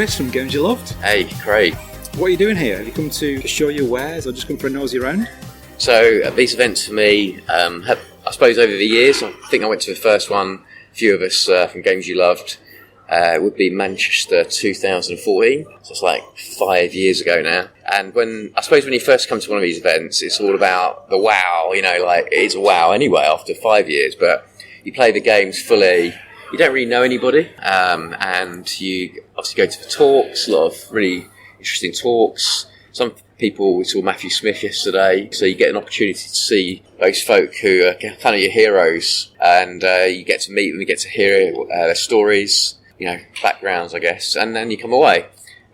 Chris from Games You Loved. Hey, Craig. What are you doing here? Have you come to show your wares or just come for a nosy round? So these events for me, have, I suppose over the years, I think I went to the first one, a few of us from Games You Loved, would be Manchester 2014, so it's like 5 years ago now. And when you first come to one of these events, it's all about the wow, like it's a wow anyway after 5 years, but you play the games fully, you don't really know anybody, and you obviously go to the talks, a lot of really interesting talks. Some people, we saw Matthew Smith yesterday, so you get an opportunity to see those folk who are kind of your heroes, and you get to meet them, you get to hear their stories, backgrounds, I guess, and then you come away.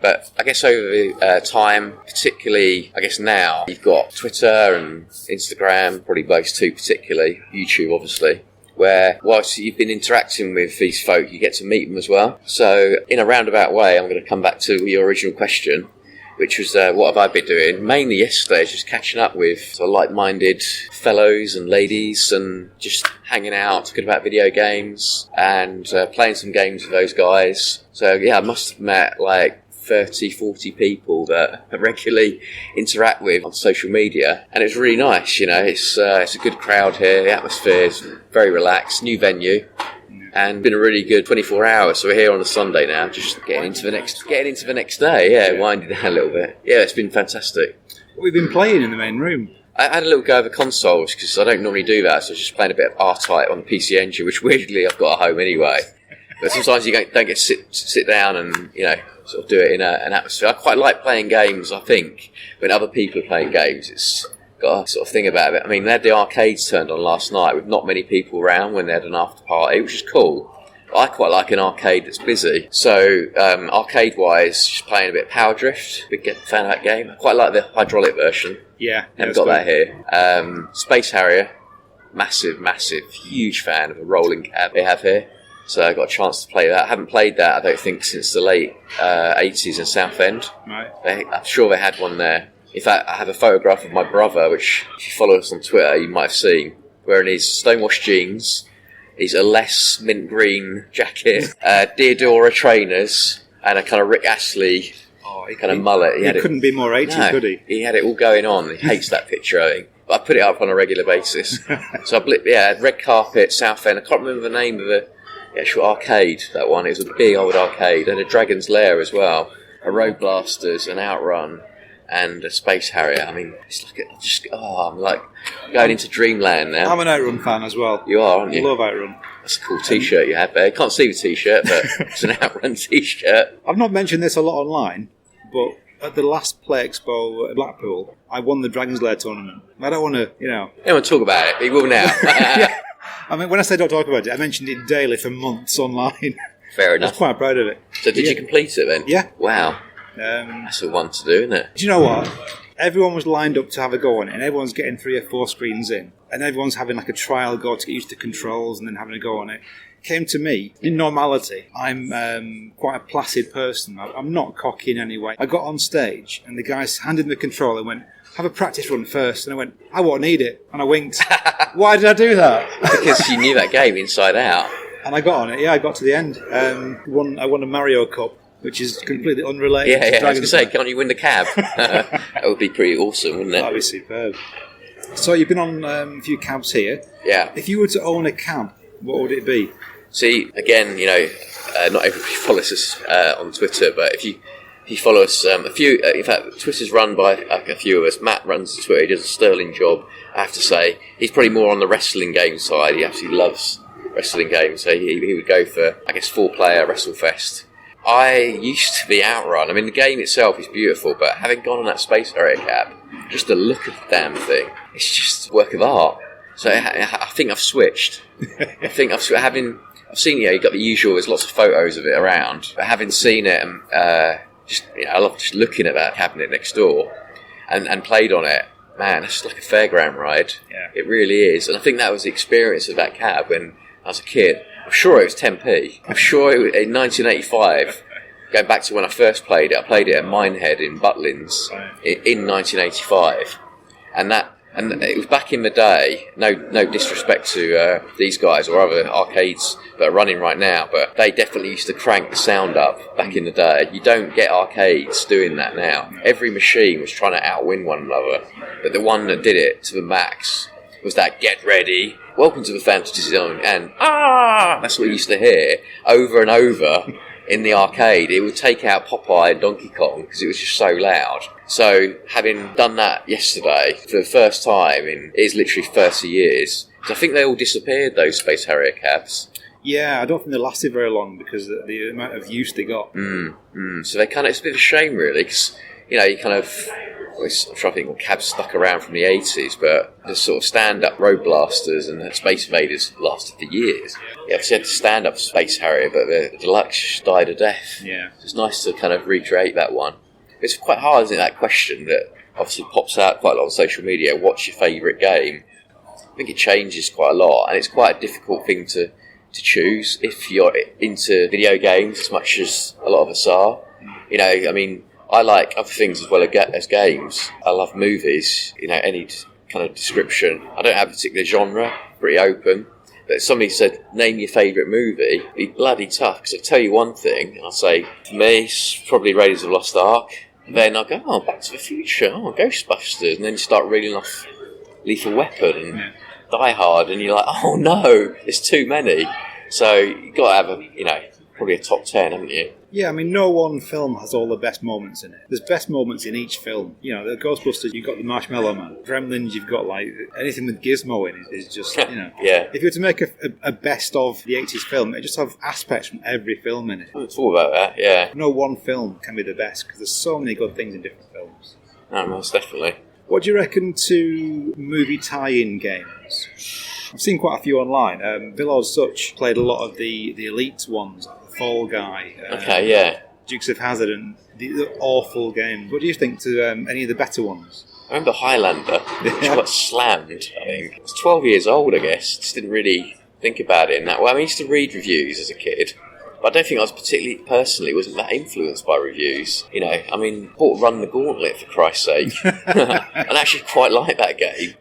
But I guess over time, particularly, I guess now, you've got Twitter and Instagram, probably those two particularly, YouTube obviously, where whilst you've been interacting with these folk, you get to meet them as well. So in a roundabout way, I'm going to come back to your original question, which was what have I been doing? Mainly yesterday, just catching up with sort of like-minded fellows and ladies and just hanging out, talking about video games and playing some games with those guys. So yeah, I must have met like 30, 40 people that I regularly interact with on social media, and it's really nice, it's a good crowd here, the atmosphere is very relaxed, new venue, and been a really good 24 hours, so we're here on a Sunday now, just getting into the next day, winding down a little bit. Yeah, it's been fantastic. What have you been playing in the main room? I had a little go over consoles, because I don't normally do that, so I was just playing a bit of R-Type on the PC Engine, which weirdly I've got at home anyway. But sometimes you don't get to sit down and, sort of do it in an atmosphere. I quite like playing games, I think, when other people are playing games. It's got a sort of thing about it. I mean, they had the arcades turned on last night with not many people around when they had an after party, which is cool. But I quite like an arcade that's busy. So, arcade-wise, just playing a bit of Power Drift. Big fan of that game. I quite like the hydraulic version. Yeah. Haven't got that here. Space Harrier. Massive, huge fan of a rolling cab they have here. So I got a chance to play that. I haven't played that, I don't think, since the late 80s in Southend. Right. I'm sure they had one there. In fact, I have a photograph of my brother, which, if you follow us on Twitter, you might have seen, wearing his stonewashed jeans, his less mint green jacket, Deodora trainers, and a kind of Rick Astley kind of mullet. He couldn't be more 80s, could he? He had it all going on. He hates that picture, I think. But I put it up on a regular basis. So red carpet, Southend. I can't remember the name of the actual arcade, that one. It was a big old arcade. They had a Dragons Lair as well, a Road Blasters, an Outrun, and a Space Harrier. I mean, it's like I'm like going into dreamland now. I'm an Outrun fan as well. You are, aren't you? I love Outrun. That's a cool T-shirt you have there. You can't see the T-shirt, but it's an Outrun T-shirt. I've not mentioned this a lot online, but at the last Play Expo at Blackpool, I won the Dragons Lair tournament. I don't want to, I don't want to talk about it, but you will now. Yeah. I mean, when I say don't talk about it, I mentioned it daily for months online. Fair enough. I was quite proud of it. So did you complete it then? Yeah. Wow. That's a one to do, isn't it? Do you know what? Everyone was lined up to have a go on it, and everyone's getting 3 or 4 screens in, and everyone's having like a trial go to get used to controls and then having a go on it. Came to me, in normality, I'm quite a placid person. I'm not cocky in any way. I got on stage, and the guys handed me the controller and went, have a practice run first. And I went, I won't need it. And I winked. Why did I do that? Because you knew that game inside out. And I got on it, I got to the end. I won a Mario Cup, which is completely unrelated. Yeah, I was going to say, can't you win the cab? That would be pretty awesome, wouldn't it? That would be superb. So you've been on a few cabs here. Yeah. If you were to own a cab, what would it be? See, again, not everybody follows us on Twitter, but if you follow us, a few, in fact, Twitter's run by a few of us. Matt runs Twitter, he does a sterling job, I have to say. He's probably more on the wrestling game side, he absolutely loves wrestling games, so he would go for, I guess, 4-player WrestleFest. I used to be Outrun. I mean, the game itself is beautiful, but having gone on that Space Harrier cab, just the look of the damn thing, it's just a work of art. So I think I've switched. I've seen, you've got the usual, there's lots of photos of it around, but having seen it, I love just looking at that cabinet next door and played on it. Man, it's like a fairground ride. Yeah. It really is. And I think that was the experience of that cab when I was a kid. I'm sure it was 10p. I'm sure it was in 1985, going back to when I first played it, I played it at Minehead in Butlins in 1985. And that And it was back in the day, no disrespect to these guys or other arcades that are running right now, but they definitely used to crank the sound up back in the day. You don't get arcades doing that now. Every machine was trying to outwin one another, but the one that did it to the max was that "Get ready, welcome to the Fantasy Zone," and that's what you used to hear over and over in the arcade. It would take out Popeye and Donkey Kong because it was just so loud. So having done that yesterday for the first time in, it is literally 30 years, so I think they all disappeared, those Space Harrier cabs. Yeah, I don't think they lasted very long because of the amount of use they got. So they kind of, it's a bit of a shame really, because, you kind of, I'm trying to think what cabs stuck around from the 80s, but the sort of stand-up Road Blasters and the Space Invaders lasted for years. Yeah, obviously had the stand-up Space Harrier, but the Deluxe died a death. Yeah. So it's nice to kind of recreate that one. It's quite hard, isn't it, that question that obviously pops out quite a lot on social media. What's your favourite game? I think it changes quite a lot, and it's quite a difficult thing to choose if you're into video games as much as a lot of us are. I mean, I like other things as well as games. I love movies, any kind of description. I don't have a particular genre, pretty open. But if somebody said, name your favourite movie, it'd be bloody tough, because I'll tell you one thing, and I'll say, for me, it's probably Raiders of the Lost Ark. Then I'll go, Back to the Future, Ghostbusters, and then you start reeling off Lethal Weapon and Die Hard, and you're like, oh no, there's too many. So you've got to have probably a top 10, haven't you? Yeah, I mean, no one film has all the best moments in it. There's best moments in each film. The Ghostbusters, you've got the Marshmallow Man. Gremlins, you've got, anything with Gizmo in it is just, Yeah. If you were to make a best of the 80s film, it just have aspects from every film in it. It's all about that, yeah. No one film can be the best, because there's so many good things in different films. No, most definitely. What do you reckon to movie tie-in games? I've seen quite a few online. Villa Such played a lot of the Elite ones, like the Fall Guy, Okay, yeah. Dukes of Hazzard, and the awful games. What do you think to any of the better ones? I remember Highlander, which got slammed, I think. I was 12 years old, I guess. Just didn't really think about it in that way. I used to read reviews as a kid, but I don't think I was wasn't that influenced by reviews. Bought Run the Gauntlet, for Christ's sake. And I actually quite like that game,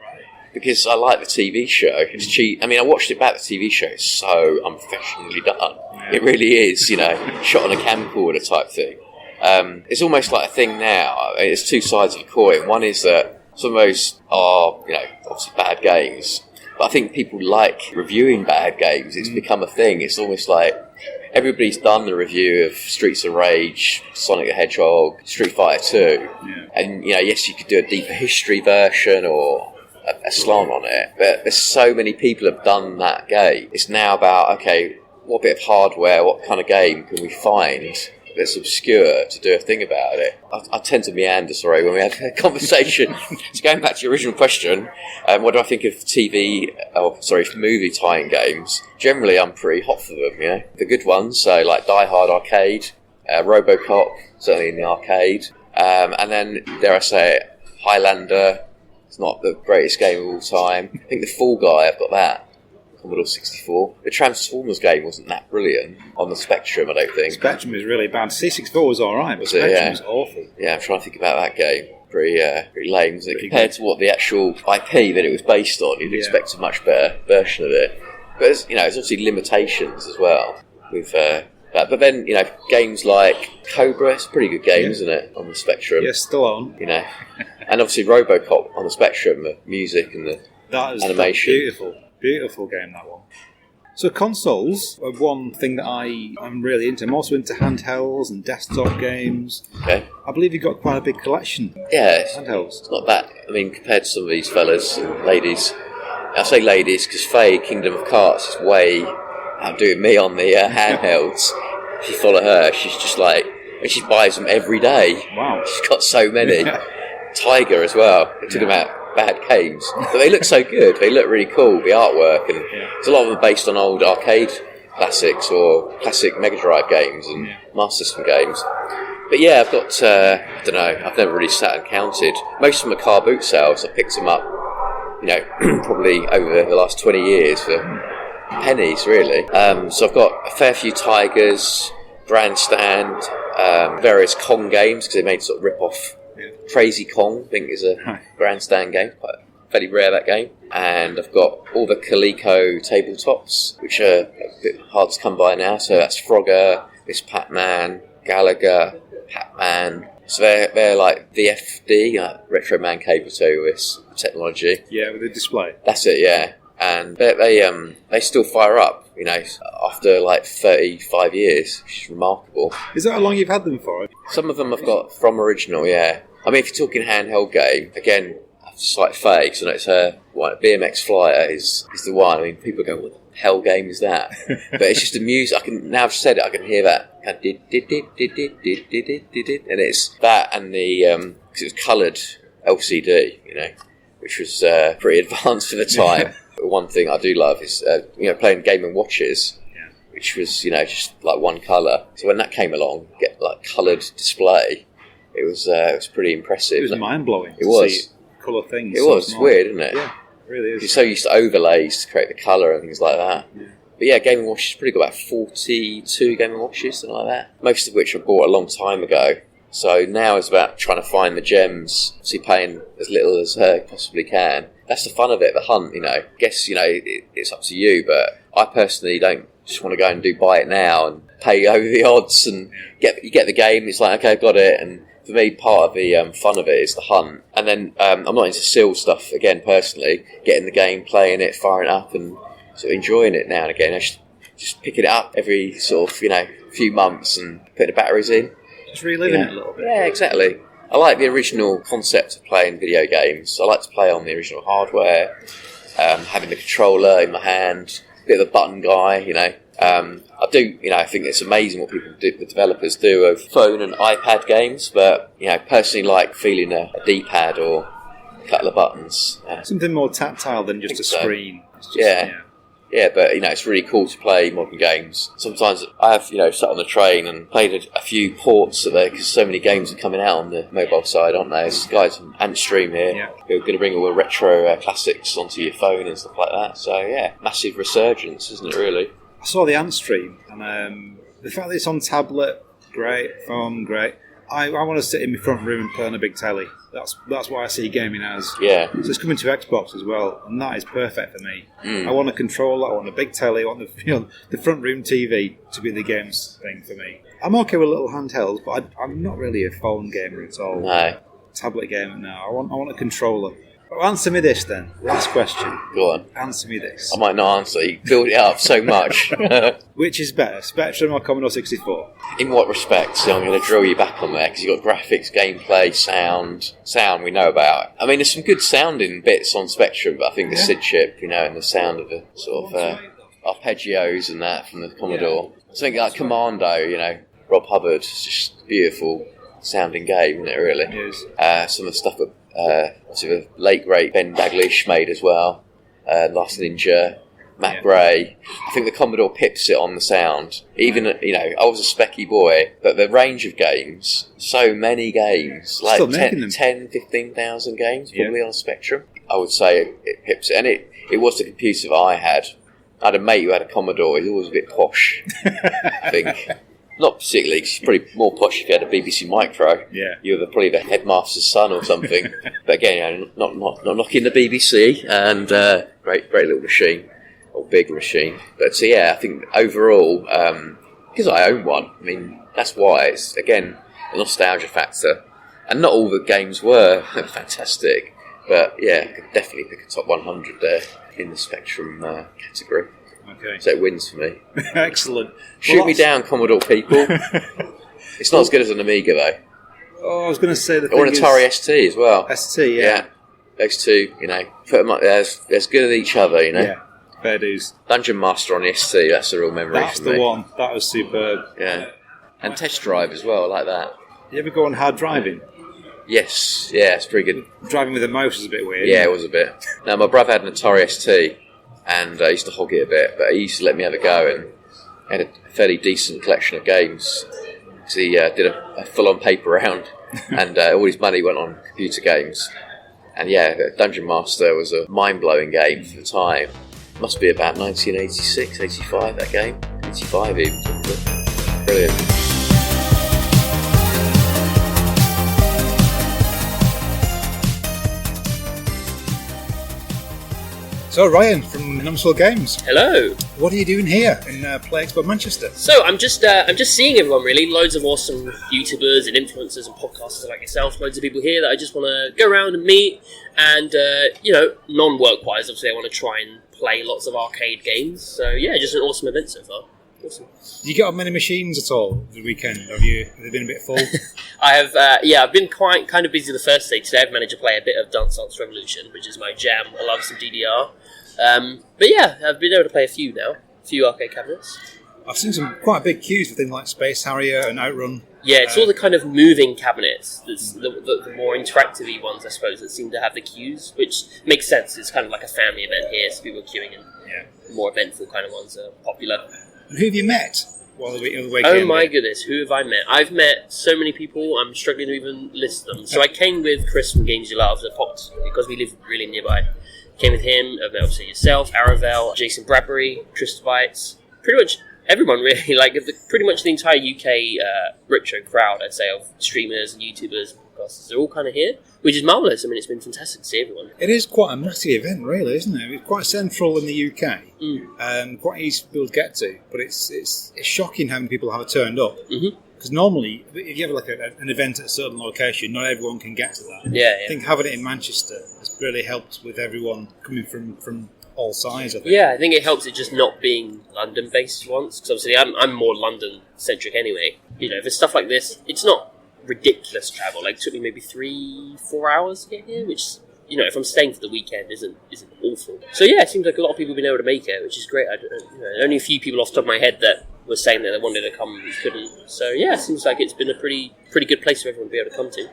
because I like the TV show. It's cheap. I mean, I watched it back, the TV show. It's so unprofessionally done. It really is, shot on a camcorder type thing. It's almost like a thing now. It's two sides of a coin. One is that some of those are, obviously bad games. But I think people like reviewing bad games. It's become a thing. It's almost like everybody's done the review of Streets of Rage, Sonic the Hedgehog, Street Fighter 2. Yeah. And, yes, you could do a deeper history version or a slant on it, but there's so many people have done that game. It's now about, okay, what bit of hardware, what kind of game can we find that's obscure to do a thing about it? I tend to meander, when we have a conversation. So going back to your original question, what do I think of movie tie-in games? Generally, I'm pretty hot for them, The good ones, so like Die Hard Arcade, RoboCop, certainly in the arcade, and then, dare I say it, Highlander. It's not the greatest game of all time. I think the Fall Guy, I've got that. Commodore 64. The Transformers game wasn't that brilliant on the Spectrum, I don't think. Spectrum is really bad. C64 was alright, but Spectrum was awful. Yeah, I'm trying to think about that game. Pretty lame, isn't it? Compared to what the actual IP that it was based on, you'd expect a much better version of it. But there's obviously limitations as well with that. But then, games like Cobra, it's a pretty good game, isn't it, on the Spectrum? Yes, still on. And obviously RoboCop on the Spectrum, the music and the animation. Beautiful game, that one. So consoles are one thing that I'm really into. I'm also into handhelds and desktop games. Okay. I believe you've got quite a big collection. Yeah, handhelds. It's not that. I mean, compared to some of these fellas and ladies, I say ladies because Faye, Kingdom of Cards, is way outdoing me on the handhelds. If you follow her, she's just like, and she buys them every day. Wow. She's got so many. Tiger as well. They took them out. Bad games, but they look so good. They look really cool, the artwork, and there's a lot of them based on old arcade classics or classic Mega Drive games and Master System games. But yeah, I've got, I don't know, I've never really sat and counted. Most of them are car boot sales. I picked them up, probably over the last 20 years for pennies, really. So I've got a fair few Tigers, Grandstand, various Kong games, because they made sort of rip-off. Crazy Kong, I think, is a Grandstand game. fairly rare, that game. And I've got all the Coleco tabletops, which are a bit hard to come by now. So that's Frogger, this Pac-Man, Gallagher, Pac-Man. So they're like VFD, Retro Man Cable Service technology. Yeah, with the display. That's it, yeah. And they still fire up, after like 35 years, which is remarkable. Is that how long you've had them for? Some of them I've got from original, yeah. I mean, if you're talking handheld game, again, slight fake, so it's BMX Flyer is the one. I mean, people go, what the hell game is that? But it's just the music. Now I've said it, I can hear that kind of did, and it's that and the because it was coloured LCD, which was pretty advanced for the time. But one thing I do love is playing Game & Watches, which was just like one colour. So when that came along, get like coloured display, it was pretty impressive. It was mind blowing. It was. Colour things. It was weird, isn't it? Yeah, it really is. You're so used to overlays to create the colour and things like that. Yeah. But yeah, Game & Watches probably got about 42 Game & Watches, something like that. Most of which I bought a long time ago. So now it's about trying to find the gems, obviously paying as little as I possibly can. That's the fun of it, the hunt, I guess, it's up to you, but I personally don't just want to go and buy it now and pay over the odds and you get the game, it's like, okay, I've got it, and for me, part of the fun of it is the hunt. And then I'm not into seal stuff, again, personally. Getting the game, playing it, firing it up, and sort of enjoying it now and again. I just picking it up every sort of, few months and putting the batteries in. Just reliving it a little bit. Yeah, exactly. I like the original concept of playing video games. I like to play on the original hardware, having the controller in my hand, a bit of a button guy, I do, I think it's amazing what the developers do of phone and iPad games, but, personally like feeling a D-pad or a couple of buttons. Something more tactile than just a screen. Yeah, but, it's really cool to play modern games. Sometimes I have, sat on the train and played a few ports of there, because so many games are coming out on the mobile side, aren't there? There's guys from Antstream here who are going to bring all the retro classics onto your phone and stuff like that. So, yeah, massive resurgence, isn't it, really? I saw the Antstream, and the fact that it's on tablet, great, phone, great. I want to sit in my front room and play on a big telly. That's what I see gaming as. Yeah. So it's coming to Xbox as well, and that is perfect for me. I want a controller, I want a big telly, I want the front room TV to be the games thing for me. I'm okay with a little handheld, but I'm not really a phone gamer at all. No. Tablet gamer now. I want a controller. Well, answer me this then. Last question. Go on. Answer me this. I might not answer. You build it up so much. Which is better, Spectrum or Commodore 64? In what respect? So I'm going to drill you back on there, because you've got graphics, gameplay, sound. Sound we know about. I mean, there's some good sounding bits on Spectrum, but I think the SID chip, and the sound of the sort of arpeggios and that from the Commodore. I think like Commando, Rob Hubbard, it's just a beautiful sounding game, isn't it, really? It is. Some of the stuff that the late great Ben Daglish made as well, Last Ninja, Matt Bray. I think the Commodore pips it on the sound. Even I was a specky boy, but the range of games, so many games, like 10,000-15,000 games probably on Spectrum. I would say it pips it, and it was the computer that I had. I had a mate who had a Commodore. He was always a bit posh, I think. Not particularly, because it's pretty more posh if you had a BBC Micro. Yeah. You were probably the headmaster's son or something. But again, not knocking the BBC, and great little machine, or big machine. But so yeah, I think overall, because I own one, I mean, that's why it's, again, a nostalgia factor. And not all the games were fantastic, but yeah, I could definitely pick a top 100 there in the Spectrum category. Okay. So it wins for me. Excellent. Shoot me down, Commodore people. It's not as good as an Amiga, though. Oh, I was going to say or an Atari ST as well. ST, yeah. Those two, put them up there. They're as good as each other, Yeah, fair dues. Dungeon Master on the ST, that's a real memory for me. That's the one. That was superb. Yeah. And Test Drive as well, I like that. You ever go on hard driving? Yes, yeah, it's pretty good. Driving with a mouse is a bit weird. Yeah, it was a bit. Now, my brother had an Atari ST, and I used to hog it a bit, but he used to let me have a go, and had a fairly decent collection of games. So he did a full-on paper round, and all his money went on computer games. And yeah, Dungeon Master was a mind-blowing game for the time. Must be about 1986, 85, that game. 85 even, probably. Brilliant. So Ryan from Numskull Games, Hello. what are you doing here in Play Expo Manchester? So I'm just seeing everyone really. Loads of awesome YouTubers and influencers and podcasters like yourself. Loads of people here that I just want to go around and meet. And non-work wise, obviously I want to try and play lots of arcade games. So yeah, just an awesome event so far. Awesome. Did you get on many machines at all the weekend? Have they been a bit full? I have, I've been kind of busy the first day. Today I've managed to play a bit of Dance Dance Revolution, which is my jam. I love some DDR. But yeah, I've been able to play a few arcade cabinets. I've seen some quite big queues for things like Space Harrier and Outrun. Yeah, it's all the kind of moving cabinets, the more interactive ones, I suppose, that seem to have the queues, which makes sense. It's kind of like a family event here, so people are queuing in. Yeah. The more eventful kind of ones are popular. And who have you met while the weekend? Oh my goodness, who have I met? I've met so many people, I'm struggling to even list them. So I came with Chris from Games You Love, that popped, because we live really nearby. Came with him, obviously yourself, Aravel, Jason Bradbury, Tristan Bites, pretty much everyone really, like pretty much the entire UK retro crowd, I'd say, of streamers and YouTubers and podcasters. They're all kind of here, which is marvellous. I mean, it's been fantastic to see everyone. It is quite a massive event, really, isn't it? It's quite central in the UK, quite easy for people to get to, but it's shocking how many people have turned up. Because normally, if you have like an event at a certain location, not everyone can get to that. Yeah. I think having it in Manchester has really helped with everyone coming from all sides, I think. Yeah, I think it helps it just not being London-based once, because obviously I'm more London-centric anyway. You know, for stuff like this, it's not ridiculous travel. Like, it took me maybe 3-4 hours to get here, which, you know, if I'm staying for the weekend, isn't awful. So yeah, it seems like a lot of people have been able to make it, which is great. Only a few people off the top of my head that were saying that they wanted to come and couldn't. So yeah, it seems like it's been a pretty good place for everyone to be able to come to.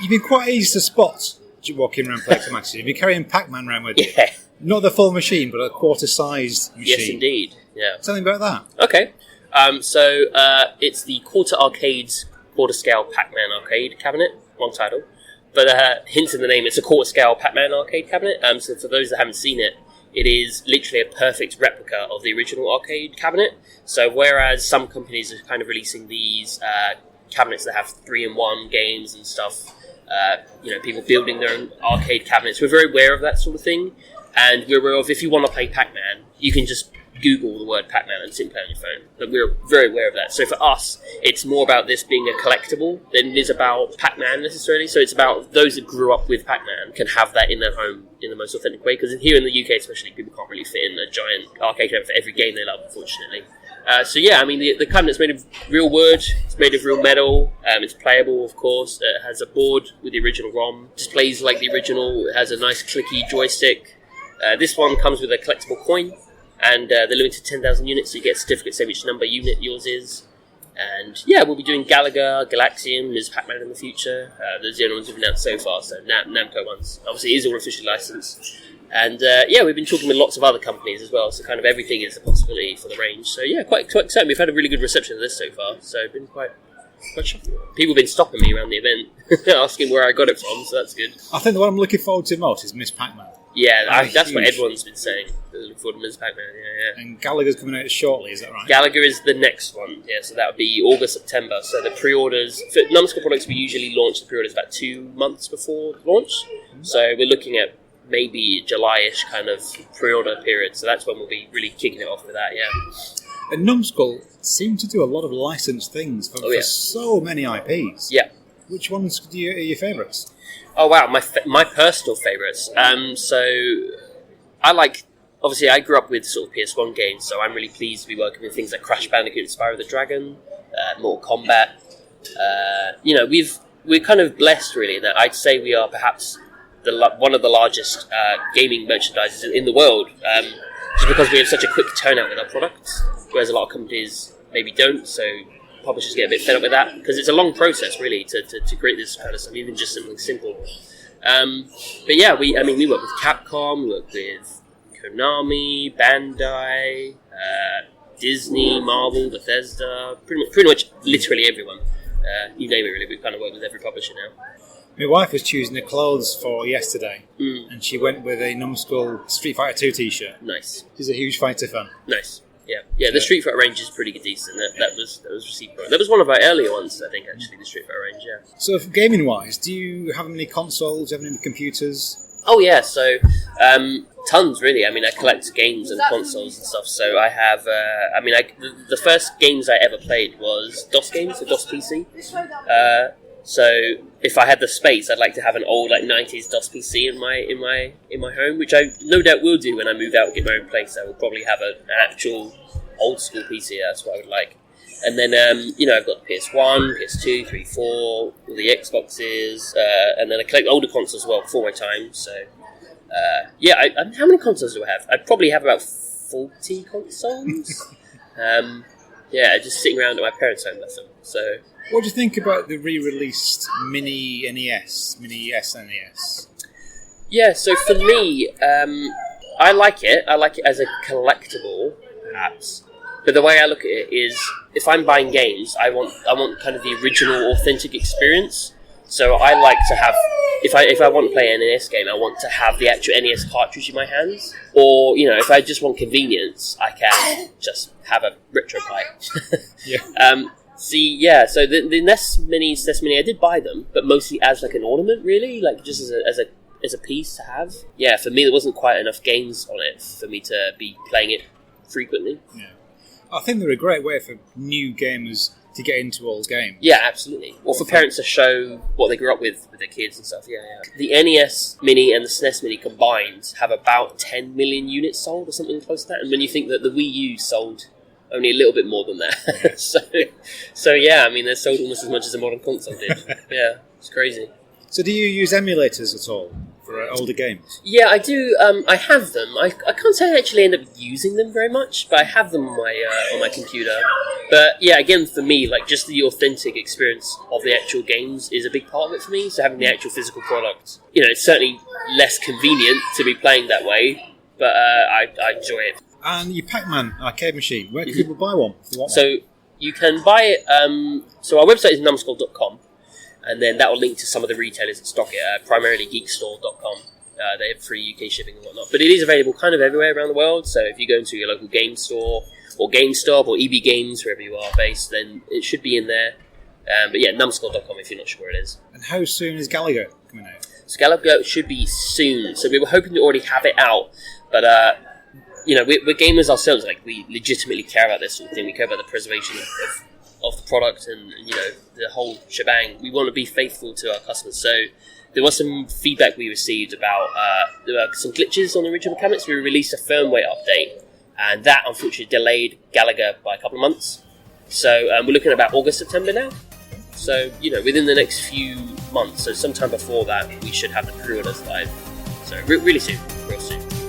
You've been quite easy to spot walking around Play Expo Manchester. You've been carrying Pac-Man around with you. Yeah. Not the full machine, but a quarter-sized machine. Yes, indeed. Yeah. Tell me about that. Okay. So it's the quarter-scale Pac-Man arcade cabinet. Long title. But hint in the name, it's a quarter-scale Pac-Man arcade cabinet. So for those that haven't seen it, it is literally a perfect replica of the original arcade cabinet. So whereas some companies are kind of releasing these cabinets that have 3-in-1 games and stuff, people building their own arcade cabinets, we're very aware of that sort of thing. And we're aware of, if you want to play Pac-Man, you can just Google the word Pac-Man and sit and play on your phone. But we're very aware of that. So for us, it's more about this being a collectible than it is about Pac-Man necessarily. So it's about those that grew up with Pac-Man can have that in their home in the most authentic way. Because here in the UK especially, people can't really fit in a giant arcade cabinet for every game they love, unfortunately. The cabinet's made of real wood, it's made of real metal, it's playable, of course. It has a board with the original ROM, displays like the original, it has a nice clicky joystick. This one comes with a collectible coin, and they're limited to 10,000 units, so you get a certificate saying which number unit yours is. And yeah, we'll be doing Galaga, Galaxium, there's Pac-Man in the future. Those are the only ones we've announced so far, so Namco ones. Obviously, it is all officially licensed. And we've been talking with lots of other companies as well, so kind of everything is a possibility for the range. So yeah, quite exciting. We've had a really good reception of this so far, so it's been quite shocking. People have been stopping me around the event, asking where I got it from, so that's good. I think the one I'm looking forward to most is Miss Pac-Man. Yeah, that's what everyone's been saying. They're looking forward to Miss Pac-Man, yeah. And Galaga's coming out shortly, is that right? Galaga is the next one, yeah, so that would be August, September. So the pre-orders, for Numskull products, we usually launch the pre-orders about 2 months before launch. So we're looking at maybe July-ish kind of pre-order period, so that's when we'll be really kicking it off with that, yeah. And Numskull seem to do a lot of licensed things for so many IPs. Yeah. Which ones are your favourites? Oh wow, my personal favourites. So I like, obviously I grew up with sort of PS1 games, so I'm really pleased to be working with things like Crash Bandicoot, Spyro the Dragon, Mortal Kombat. We're kind of blessed really that I'd say we are perhaps one of the largest gaming merchandisers in the world, just because we have such a quick turnout with our products, whereas a lot of companies maybe don't, so publishers get a bit fed up with that, because it's a long process really to create this kind of stuff, even just something simple. But yeah, we work with Capcom, we work with Konami, Bandai, Disney, Marvel, Bethesda, pretty much literally everyone. You name it really, we've kind of worked with every publisher now. My wife was choosing the clothes for yesterday, and she went with a Numskull Street Fighter 2 t-shirt. Nice. She's a huge fighter fan. Nice. Yeah. The Street Fighter range is pretty decent. That was received. That was one of our earlier ones, I think. Actually, the Street Fighter range. Yeah. So, gaming-wise, do you have any consoles? Do you have any computers? Oh yeah, so tons really. I mean, I collect games and consoles and stuff. So I have. The first games I ever played was DOS games, so DOS PC. So if I had the space, I'd like to have an old 90s DOS PC in my home, which I no doubt will do when I move out and get my own place. I will probably have an actual old school PC. That's what I would like. And then I've got the PS1, PS2, 3, 4, all the Xboxes, and then I collect older consoles as well before my time. So how many consoles do I have? I probably have about 40 consoles. Just sitting around at my parents' home with them. So. What do you think about the re-released Mini NES, Mini SNES? Yeah, so for me, I like it. I like it as a collectible, perhaps. But the way I look at it is, if I'm buying games, I want kind of the original, authentic experience. So I like to have, if I want to play an NES game, I want to have the actual NES cartridge in my hands. Or, if I just want convenience, I can just have a RetroPie. Yeah. So the NES Mini, I did buy them, but mostly as an ornament, really, just as a piece to have. Yeah, for me, there wasn't quite enough games on it for me to be playing it frequently. Yeah, I think they're a great way for new gamers to get into old games. Yeah, absolutely. Or for parents to show what they grew up with their kids and stuff. Yeah. The NES Mini and the SNES Mini combined have about 10 million units sold, or something close to that. And when you think that the Wii U sold only a little bit more than that. so they sold almost as much as a modern console did. Yeah, it's crazy. So do you use emulators at all for older games? Yeah, I do. I have them. I can't say I actually end up using them very much, but I have them on my computer. But yeah, again, for me, just the authentic experience of the actual games is a big part of it for me. So having the actual physical product, it's certainly less convenient to be playing that way, but I enjoy it. And your Pac-Man arcade machine, where can people buy one if they want one? So you can buy it, so our website is numskull.com, and then that will link to some of the retailers that stock it, primarily geekstore.com. They have free UK shipping and whatnot, but it is available kind of everywhere around the world. So if you go into your local game store or GameStop or EB Games, wherever you are based, then it should be in there. But yeah, numskull.com if you're not sure where it is. And how soon is Gallagher coming out? So Gallagher should be soon. So we were hoping to already have it out, but we're gamers ourselves. We legitimately care about this sort of thing. We care about the preservation of the product and the whole shebang. We want to be faithful to our customers. So there was some feedback we received about there were some glitches on the original cabinets. We released a firmware update, and that unfortunately delayed Gallagher by a couple of months. So we're looking at about August, September now. So within the next few months, so sometime before that, we should have the pre-orders live. So really soon, real soon.